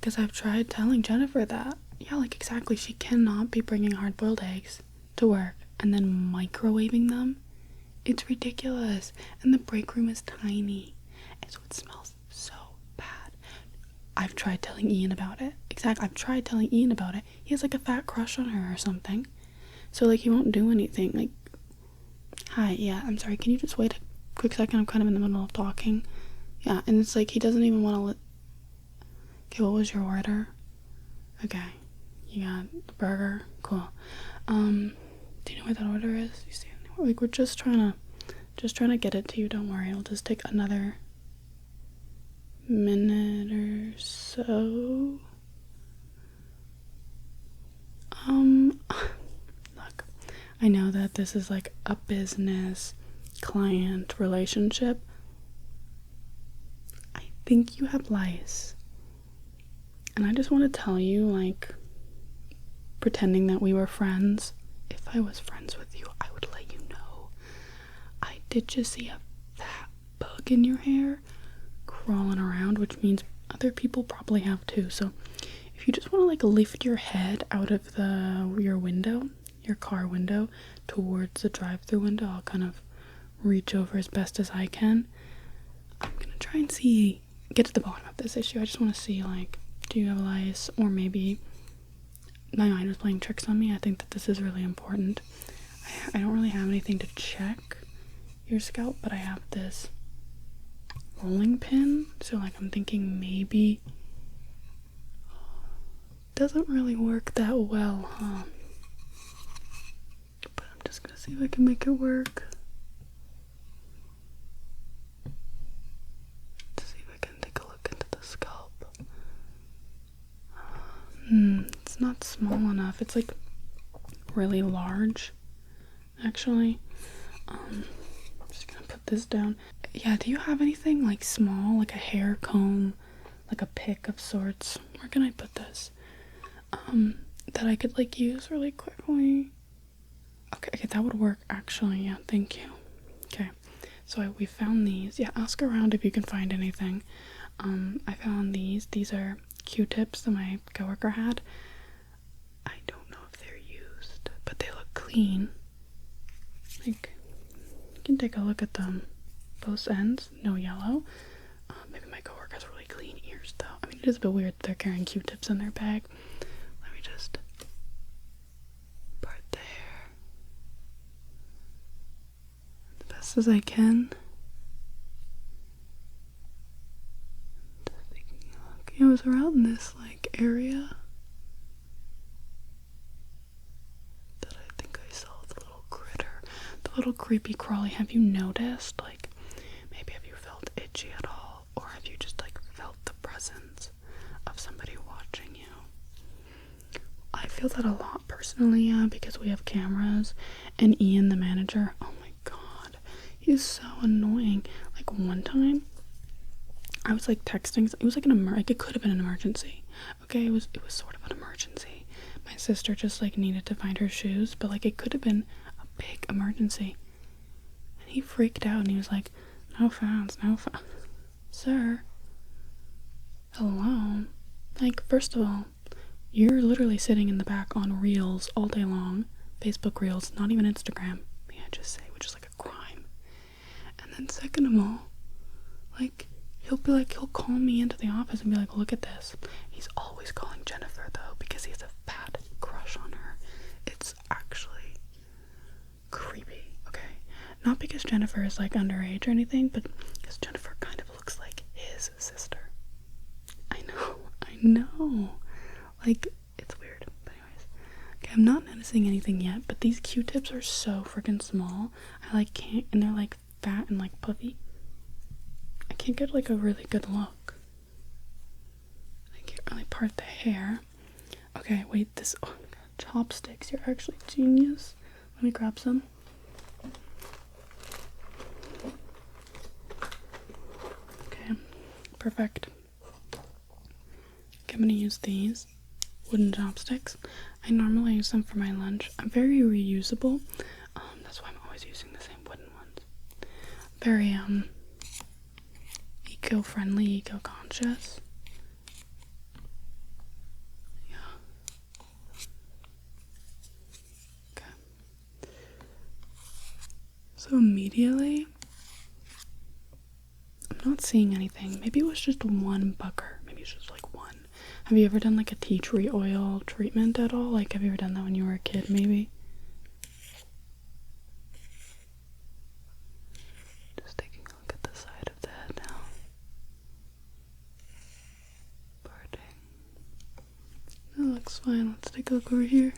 because I've tried telling Jennifer that. Yeah, like exactly. She cannot be bringing hard-boiled eggs to work and then microwaving them. It's ridiculous. And the break room is tiny. And so it smells so bad. I've tried telling Ian about it. Exactly. I've tried telling Ian about it. He has like a fat crush on her or something. So like he won't do anything. Like, hi, yeah, I'm sorry. Can you just wait a quick second? I'm kind of in the middle of talking. Yeah, and it's like he doesn't even want to let... Okay, what was your order? Okay. You got the burger? Cool. Do you know where that order is? You see it anywhere? Like, we're just trying to get it to you. Don't worry. It'll just take another minute or so. Look, I know that this is like a business client relationship. I think you have lice. And I just want to tell you, like, pretending that we were friends. If I was friends with you, I would let you know. I did just see a fat bug in your hair crawling around, which means other people probably have too. So if you just want to like lift your head out of your window, your car window, towards the drive-through window, I'll kind of reach over as best as I can. I'm gonna try and get to the bottom of this issue. I just want to see, like, do you have lice? Or maybe my mind was playing tricks on me. I think that this is really important. I don't really have anything to check your scalp, but I have this rolling pin. So like I'm thinking maybe doesn't really work that well, huh? But I'm just gonna see if I can make it work. To see if I can take a look into the scalp. It's not small enough. It's like really large, actually. I'm just gonna put this down. Yeah, do you have anything like small, like a hair comb, like a pick of sorts? Where can I put this? That I could like use really quickly. Okay, that would work actually. Yeah, thank you. Okay, so we found these. Yeah, ask around if you can find anything. I found these. These are Q-tips that my coworker had. I don't know if they're used, but they look clean. Like, you can take a look at them. Both ends, no yellow. Maybe my coworker has really clean ears though. I mean, it is a bit weird that they're carrying Q-tips in their bag. Let me just part the hair the best as I can. It was around this like area that I think I saw the little critter, the little creepy crawly. Have you noticed, like, maybe have you felt itchy at all, or have you just like felt the presence of somebody watching you? I feel that a lot personally, yeah, because we have cameras, and Ian, the manager, oh my god, he's so annoying. Like one time I was like texting, it was like it could have been an emergency. Okay, it was sort of an emergency. My sister just like needed to find her shoes, but like it could have been a big emergency. And he freaked out and he was like, no phones. Sir, hello? Like, first of all, you're literally sitting in the back on Reels all day long. Facebook Reels, not even Instagram, may I just say, which is like a crime. And then second of all, like, he'll call me into the office and be like, look at this. He's always calling Jennifer though, because he has a fat crush on her. It's actually creepy, okay? Not because Jennifer is like underage or anything, but because Jennifer kind of looks like his sister. I know. Like, it's weird. But anyways. Okay, I'm not noticing anything yet, but these Q-tips are so freaking small. I can't, and they're like fat and like puffy. I can't get like a really good look. I can't really part the hair. Okay, wait, oh my god, chopsticks, you're actually genius. Let me grab some. Okay, perfect. Okay, I'm gonna use these wooden chopsticks. I normally use them for my lunch. I'm very reusable. That's why I'm always using the same wooden ones. Very, eco-friendly, eco-conscious. So immediately, I'm not seeing anything. Maybe it was just one bugger. Maybe it's just like one. Have you ever done like a tea tree oil treatment at all? Like, have you ever done that when you were a kid, maybe? Just taking a look at the side of the head now. Parting. That looks fine. Let's take a look over here.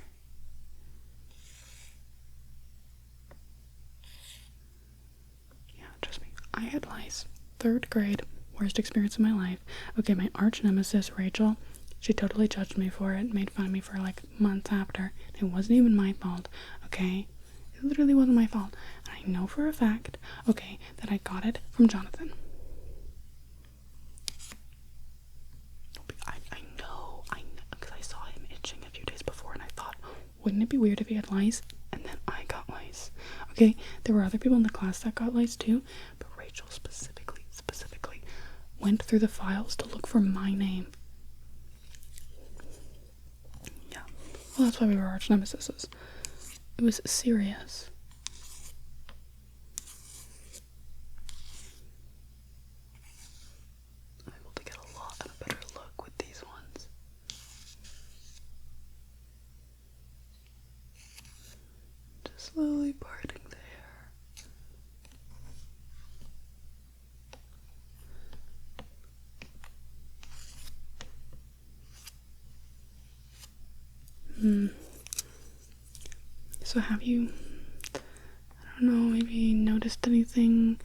Yeah, trust me. I had lice. 3rd grade. Worst experience of my life. Okay, my arch nemesis, Rachel, she totally judged me for it, made fun of me for like months after. It wasn't even my fault, okay? It literally wasn't my fault. And I know for a fact, okay, that I got it from Jonathan. I know, because I saw him itching a few days before and I thought, wouldn't it be weird if he had lice? And then I got lice. Okay, there were other people in the class that got lice too, but Rachel specifically went through the files to look for my name. Yeah, well, that's why we were arch nemesis. It was serious. I'm able to get a lot of a better look with these ones. Just slowly parting there. So have you, I don't know, maybe noticed anything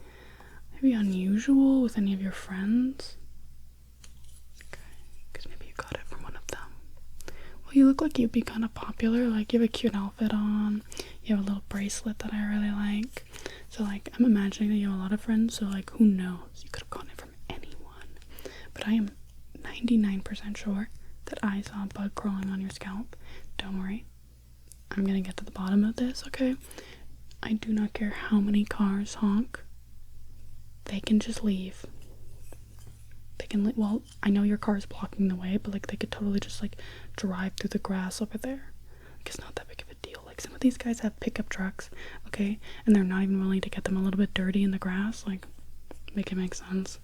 maybe unusual with any of your friends? Okay, because maybe you got it from one of them. Well, you look like you'd be kind of popular. Like, you have a cute outfit on, you have a little bracelet that I really like. So like, I'm imagining that you have a lot of friends, so like, who knows, you could have gotten it from anyone. But I am 99% sure that I saw a bug crawling on your scalp. Don't worry, I'm gonna get to the bottom of this, okay? I do not care how many cars honk. They can just leave. They can well, I know your car is blocking the way, but like, they could totally just like drive through the grass over there. Like, it's not that big of a deal. Like, some of these guys have pickup trucks, okay? And they're not even willing to get them a little bit dirty in the grass. Like, make it make sense.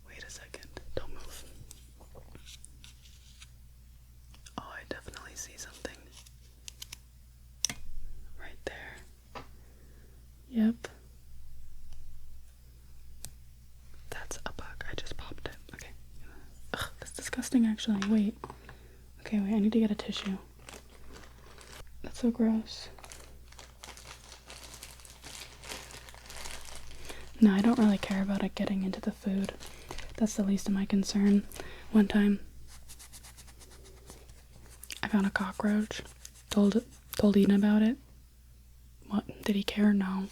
Wait a second. Don't move. Oh, I definitely see something. Right there. Yep. That's a bug. I just popped it. Okay. Ugh, that's disgusting, actually. Wait. Okay, wait. I need to get a tissue. That's so gross. No, I don't really care about it getting into the food. That's the least of my concern. One time, I found a cockroach. Told Eden about it. What? Did he care? No.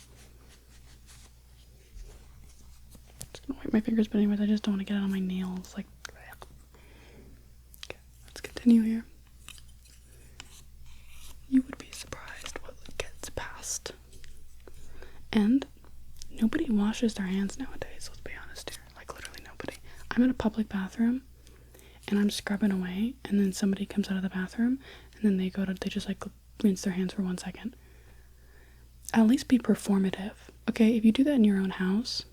Just gonna wipe my fingers, but anyways, I just don't want to get it on my nails. Like, okay, let's continue here. You would be surprised what gets past. And nobody washes their hands nowadays, let's be honest here. Like, literally nobody. I'm in a public bathroom, and I'm scrubbing away, and then somebody comes out of the bathroom, and then they just like rinse their hands for 1 second. At least be performative. Okay, if you do that in your own house,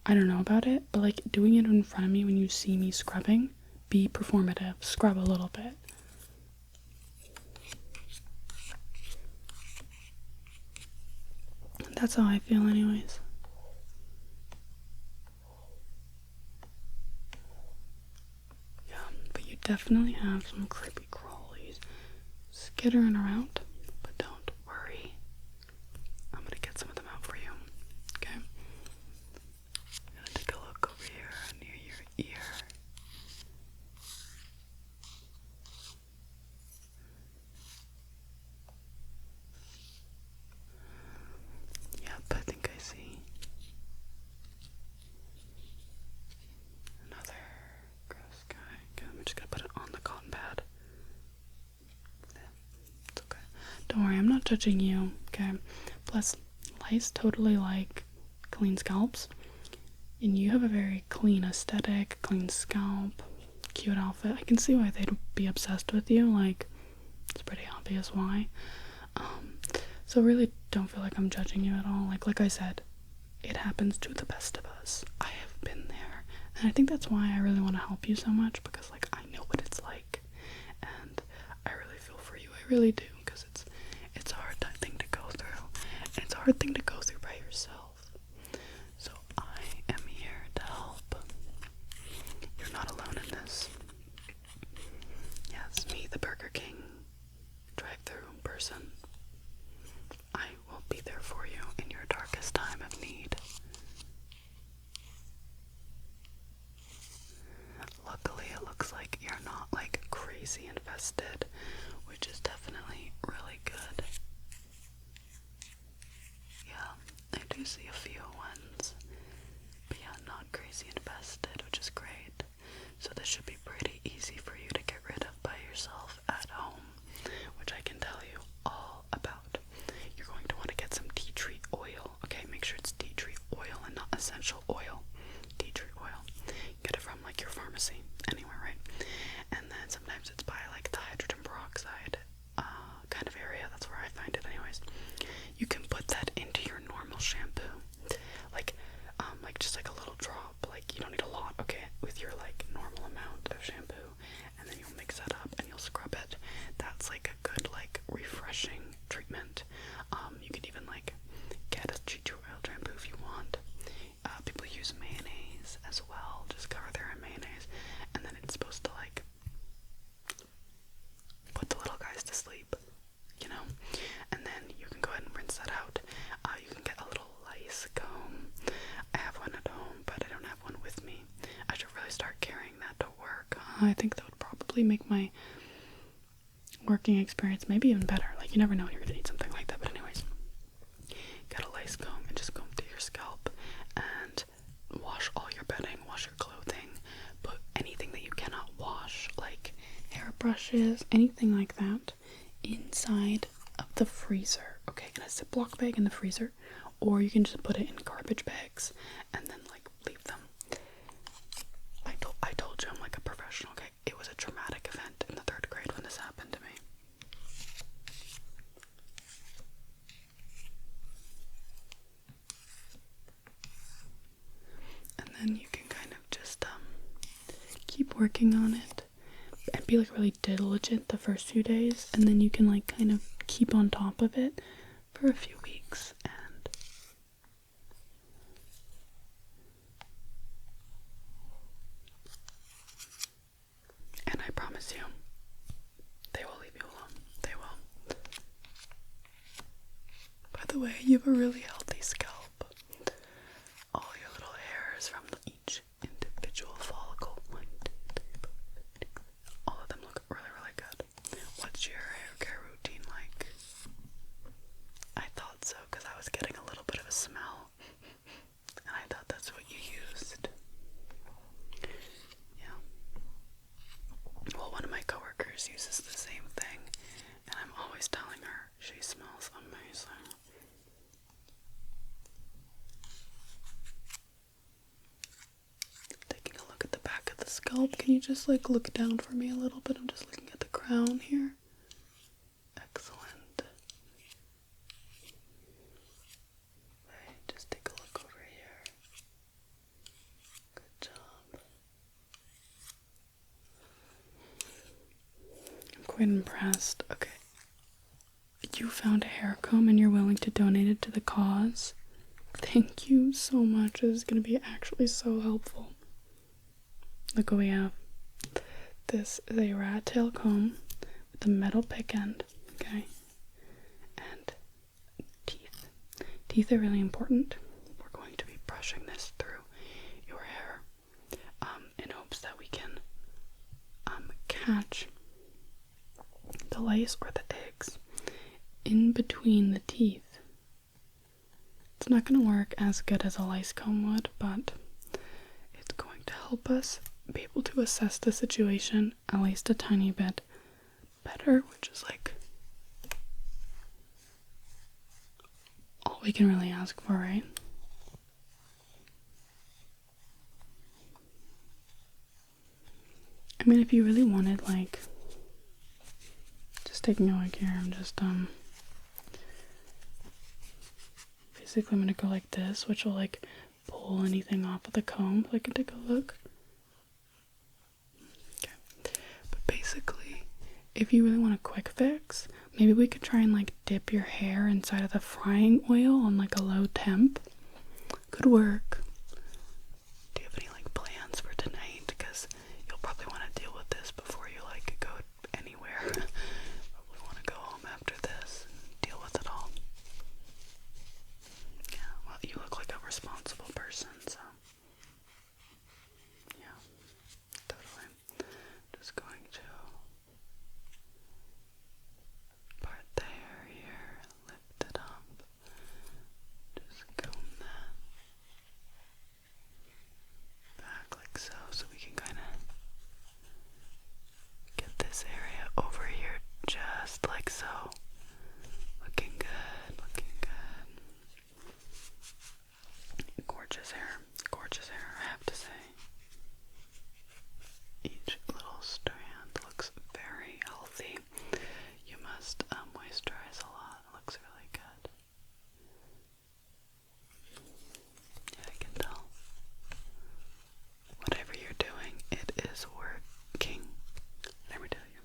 I don't know about it, but like, doing it in front of me when you see me scrubbing, be performative. Scrub a little bit. That's how I feel anyways. Yeah, but you definitely have some creepy crawlies skittering around, but don't worry. I'm gonna get some of them out for you, okay? I'm gonna take a look over here near your ear. Yep, I think I see another gross guy. Okay, I'm just gonna put it on the cotton pad. Yeah, it's okay. Don't worry, I'm not judging you, okay? Plus, lice totally like clean scalps. And you have a very clean aesthetic, clean scalp, cute outfit. I can see why they'd be obsessed with you. Like, it's pretty obvious why. So really don't feel like I'm judging you at all. Like I said, it happens to the best of us. I have been there. And I think that's why I really want to help you so much, because like I know what it's like. And I really feel for you. I really do, because it's a hard thing to go through. And it's a hard thing to go through by yourself. So I am here to help. You're not alone in this. Yes, me, the Burger King drive-through person. I will be there for you in your darkest time of need. Luckily, it looks like you're not like crazy infested, which is definitely really good. Yeah, I do see a few ones, but yeah, not crazy infested, which is great. So this should be pretty easy for you to get rid of by yourself at home, which I can tell you all about. You're going to want to get some tea tree oil. Okay, make sure it's tea tree oil and not essential oil. Tea tree oil. Get it from like your pharmacy, anywhere, right? And then sometimes it's by like the hydrogen peroxide kind of area. That's where I find it anyways. You can put that into your normal shampoo. Like just like a little drop. Like, you don't need a lot, okay? With your like normal amount of shampoo. And then you'll mix that up and you'll scrub it. That's like a good like refreshing treatment. You can even like get a tea tree oil shampoo if you want. People use mayonnaise as well. Just cover there in mayonnaise. And then it's supposed to like put the little guys to sleep, you know? And then you can go ahead and rinse that out. You can get a little lice comb. I have one at home, but I don't have one with me. I should really start carrying that to work. I think that would probably make my working experience maybe even better. Like, you never know when you're gonna need something like that. But anyways, get a lice comb and just comb through your scalp and wash all your bedding, wash your clothing, put anything that you cannot wash, like hairbrushes, anything like that, inside of the freezer. Okay, in a Ziploc bag in the freezer, or you can just put it in garbage bags and then like leave them. I told you I'm like a professional. Okay, it was a traumatic event in the 3rd grade when this happened to me. And then you can kind of just keep working on it and be like really diligent the first few days, and then you can like kind of keep on top of it for a few weeks, and I promise you, they will leave you alone. They will. By the way, you have a really healthy scalp. All your little hairs from each individual follicle. 1, 2, 3, 4, 5, 6. All of them look really, really good. What's your hair care routine like? I thought so, because I was getting a little bit of a smell. And I thought that's what you used. Yeah. Well, one of my coworkers uses the same thing, and I'm always telling her she smells amazing. Taking a look at the back of the scalp. Can you just like look down for me a little bit? I'm just looking at the crown here. Excellent. Okay, just take a look over here. Good job. I'm quite impressed. Okay. You found a hair comb and you're willing to donate it to the cause? Thank you so much. This is going to be actually so helpful. Look what we have. This is a rat tail comb with a metal pick end, okay? And teeth. Teeth are really important. We're going to be brushing this through your hair in hopes that we can catch the lice or the eggs in between the teeth. It's not going to work as good as a lice comb would, but it's going to help us be able to assess the situation at least a tiny bit better, which is like all we can really ask for, right? I mean, if you really wanted, like, just taking a look here, I'm just, basically I'm gonna go like this, which will, like, pull anything off of the comb, so I can take a look. Okay. But basically, if you really want a quick fix, maybe we could try and, like, dip your hair inside of the frying oil on, like, a low temp. Could work. Do you have any, like, plans for tonight? Because you'll probably want to deal with this before you, like, go anywhere. Probably want to go home after this and deal with it all. Yeah, well, you look like a responsible person, so. Yeah, totally. Just going to part the hair here, lift it up, just comb that back like so, so we can kind of get this area over here just like so. Looking good, looking good. Gorgeous hair, I have to say. Each little strand looks very healthy. You must moisturize a lot. It looks really good. Yeah, I can tell. Whatever you're doing, it is working. Let me tell you.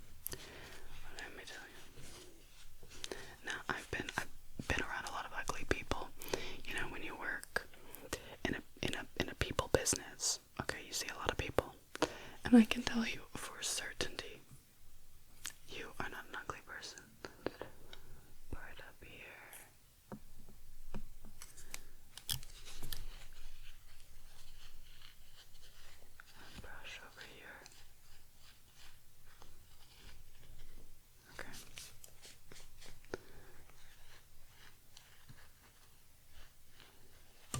Now, I've been around a lot of ugly people. You know, when you work in a people business, okay, you see a lot of people. And I can tell you for certainty, you are not an ugly person. Part up here. And brush over here. Okay.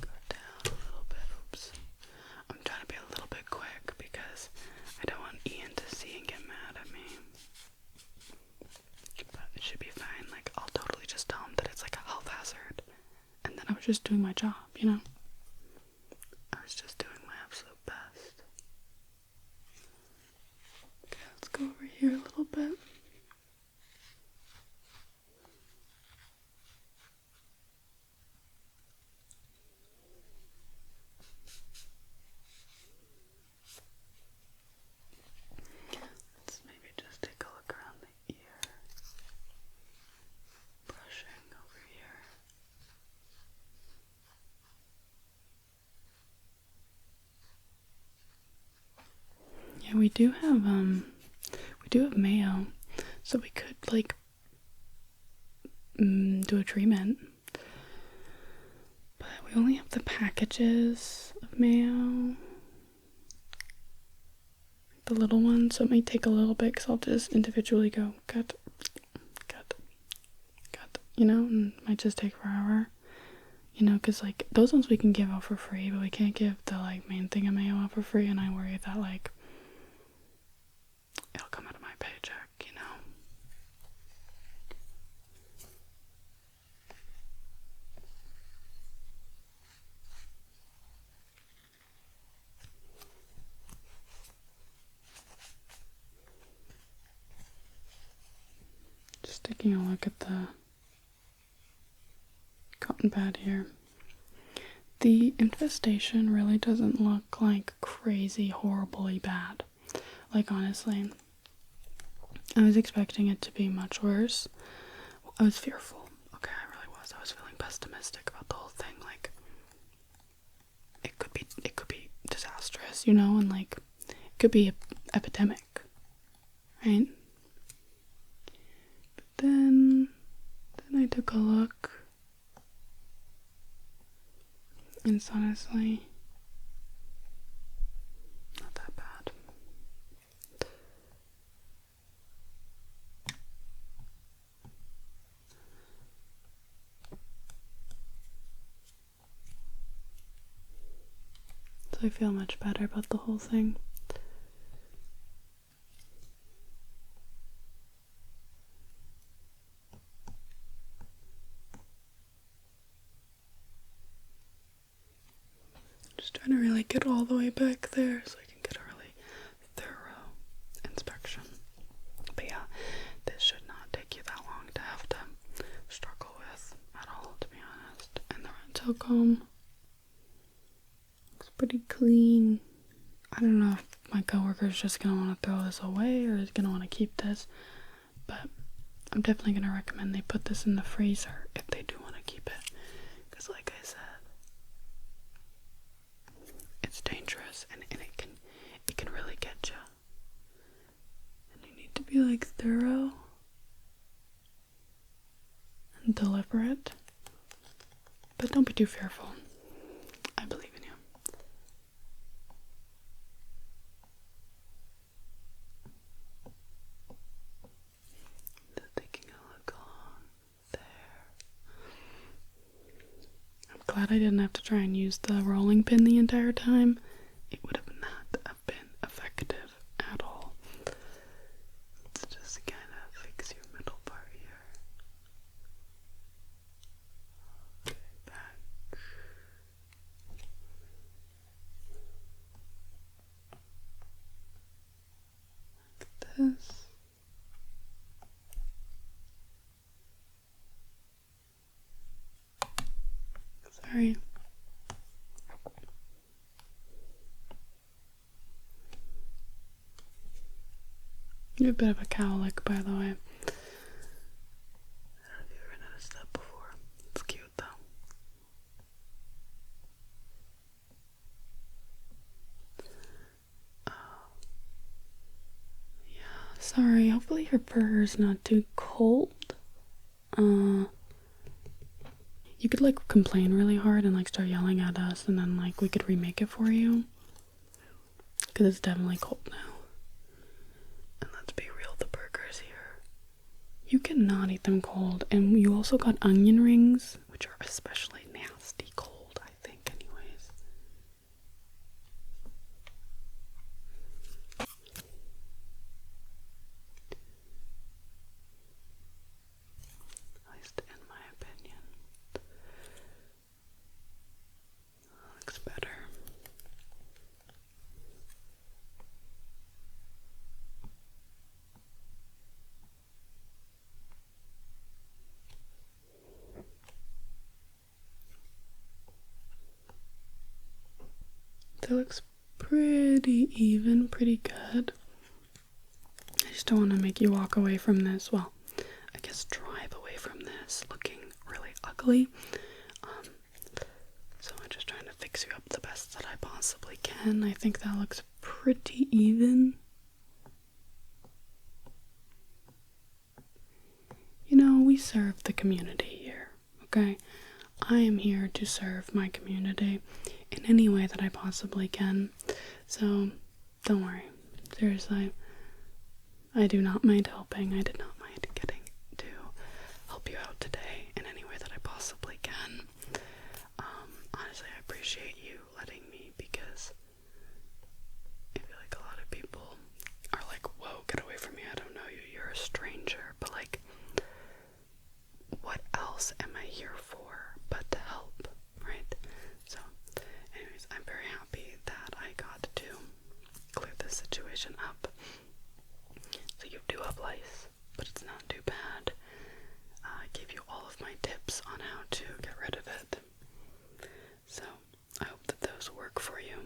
Go down a little bit. Oops. I'm trying to be a little bit quick because I don't want Ian to see and get mad at me. But it should be fine. Like, I'll totally just tell him that it's like a health hazard. And then I was just doing my job, you know? I was just doing my absolute best. Okay, let's go over here a little bit. Let's maybe just take a look around the ear. Brushing over here. Yeah, we do have mayo, so we could, like, do a treatment. But we only have the packages of mayo. The little one, so it might take a little bit because I'll just individually go cut, you know, and it might just take forever, you know, because, like, those ones we can give out for free, but we can't give the, like, main thing of mayo out for free, and I worry that, like, it'll come out of my paycheck, you know. Just taking a look at the cotton pad here. The infestation really doesn't look like crazy, horribly bad. Like, honestly, I was expecting it to be much worse. I was fearful. Okay, I really was. I was feeling pessimistic about the whole thing. Like, it could be disastrous, you know, and, like, it could be an epidemic, right? But then I took a look, and it's honestly not that bad. So I feel much better about the whole thing. Just trying to really get all the way back there so I can get a really thorough gel comb. Looks pretty clean. I don't know if my coworker's just gonna want to throw this away or is gonna want to keep this, but I'm definitely gonna recommend they put this in the freezer if they do want to keep it, because like I said, it's dangerous and it can really get you. And you need to be like thorough and deliberate, but don't be too fearful. I believe in you. Just taking a look along there. I'm glad I didn't have to try and use the rolling pin the entire time. It would have not have been effective at all. Let's just kind of fix your middle part here. Okay, back. Like this. Sorry. You're a bit of a cowlick, by the way. I don't know if you ever noticed that before. It's cute, though. Oh. Yeah, sorry. Hopefully your burger's not too cold. You could, like, complain really hard and, like, start yelling at us, and then, like, we could remake it for you. Because it's definitely cold now. And let's be real, the burgers here, you cannot eat them cold. And you also got onion rings, which are especially nasty cold, I think, anyways. At least in my opinion. Looks better. That looks pretty even, pretty good. I just don't want to make you walk away from this. Well, I guess drive away from this looking really ugly. So I'm just trying to fix you up the best that I possibly can. I think that looks pretty even. You know, we serve the community here, okay? I am here to serve my community in any way that I possibly can. So, don't worry. Seriously, I do not mind helping. I did not mind getting to help you out today in any way that I possibly can. Honestly, I appreciate you letting me, because I feel like a lot of people are like, whoa, get away from me, I don't know you, you're a stranger. But like, what else am I here for but to help, right? So anyways, I'm very happy that I got to clear this situation up. So you do have lice, but it's not too bad. I gave you all of my tips on how to get rid of it. So I hope that those work for you.